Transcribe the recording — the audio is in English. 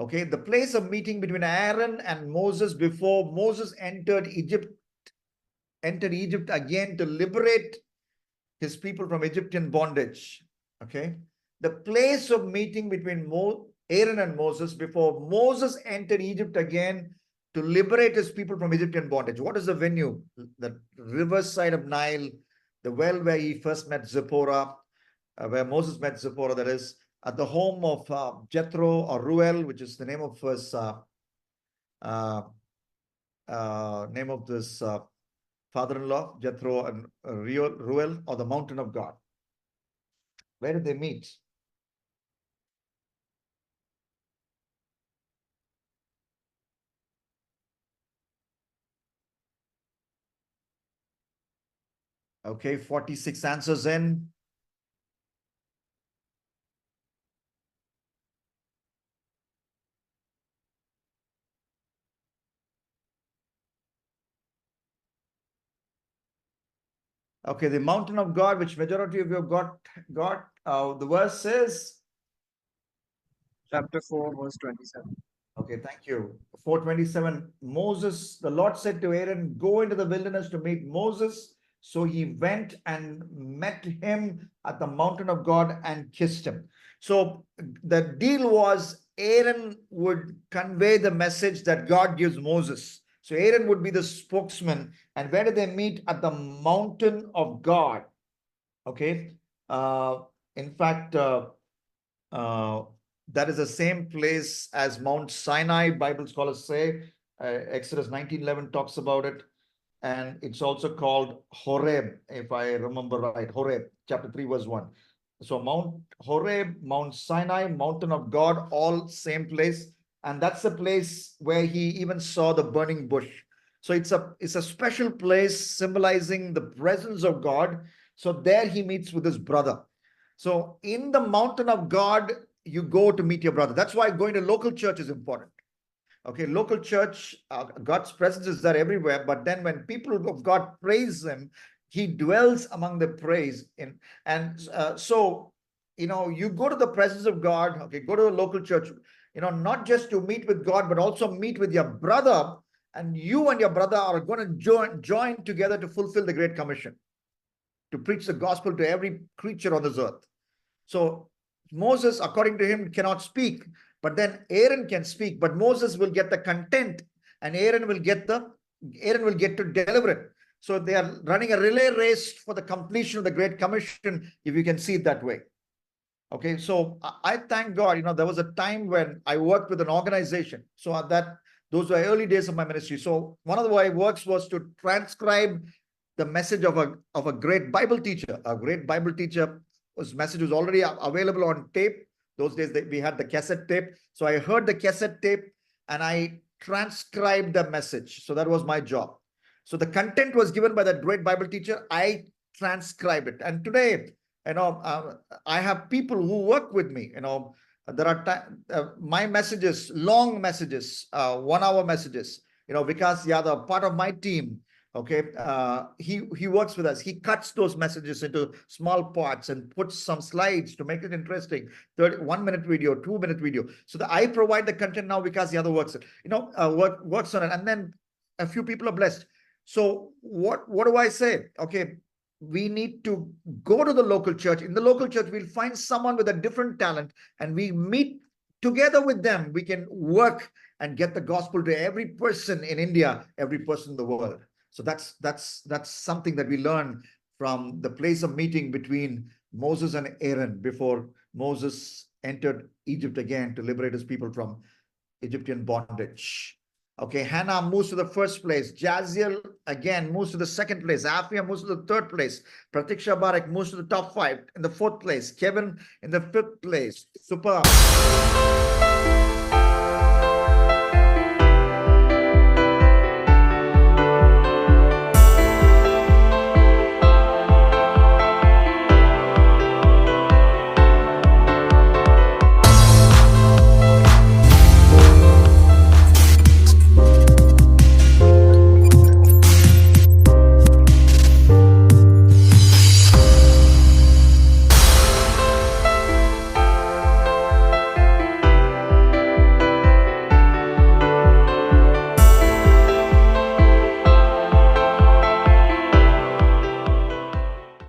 Okay, the place of meeting between Aaron and Moses before Moses entered Egypt again to liberate his people from Egyptian bondage. Okay, the place of meeting between Aaron and Moses before Moses entered Egypt again to liberate his people from Egyptian bondage. What is the venue? The riverside of Nile, the well where he first met Zipporah, where Moses met Zipporah, that is, at the home of Jethro or Ruel, which is the name of his name of this father-in-law, Jethro and Ruel, or the mountain of God. Where did they meet? Okay, 46 answers in. Okay, the mountain of God, which majority of you have got. The verse says? Chapter 4, verse 27. Okay, thank you. 4:27, Moses, the Lord said to Aaron, go into the wilderness to meet Moses. So he went and met him at the mountain of God and kissed him. So the deal was Aaron would convey the message that God gives Moses. So Aaron would be the spokesman. And where did they meet? At the mountain of God. Okay. In fact, that is the same place as Mount Sinai, Bible scholars say. Exodus 19:11 talks about it. And it's also called Horeb, if I remember right. Horeb, chapter 3, verse 1. So Mount Horeb, Mount Sinai, mountain of God, all same place. And that's the place where he even saw the burning bush. So it's a special place symbolizing the presence of God. So there he meets with his brother. So in the mountain of God, you go to meet your brother. That's why going to local church is important. Okay, local church, God's presence is there everywhere. But then when people of God praise him, he dwells among the praise. So, you go to the presence of God, okay, go to a local church, not just to meet with God, but also meet with your brother. And you and your brother are going to join together to fulfill the Great Commission, to preach the gospel to every creature on this earth. So Moses, according to him, cannot speak, but then Aaron can speak, but Moses will get the content and Aaron will get to deliver it. So they are running a relay race for the completion of the Great Commission, if you can see it that way. Okay, so I thank God, there was a time when I worked with an organization. So those were early days of my ministry. So one of my works was to transcribe the message of a great Bible teacher. A great Bible teacher, whose message was already available on tape. Those days we had the cassette tape. So I heard the cassette tape and I transcribed the message. So that was my job. So the content was given by that great Bible teacher. I transcribed it. And today, I have people who work with me. There are my messages, long messages, 1 hour messages. Vikas Yadav, part of my team. Okay, he works with us. He cuts those messages into small parts and puts some slides to make it interesting. 1-minute video, 2-minute video. So I provide the content now because the other works on it, and then a few people are blessed. So what do I say? Okay, we need to go to the local church. In the local church, we'll find someone with a different talent, and we meet together with them. We can work and get the gospel to every person in India, every person in the world. So that's something that we learn from the place of meeting between Moses and Aaron before Moses entered Egypt again to liberate his people from Egyptian bondage. Okay, Hannah moves to the first place. Jaziel again moves to the second place. Afia moves to the third place. Pratiksha Barak moves to the top 5 in the 4th place. Kevin in the 5th place. Super.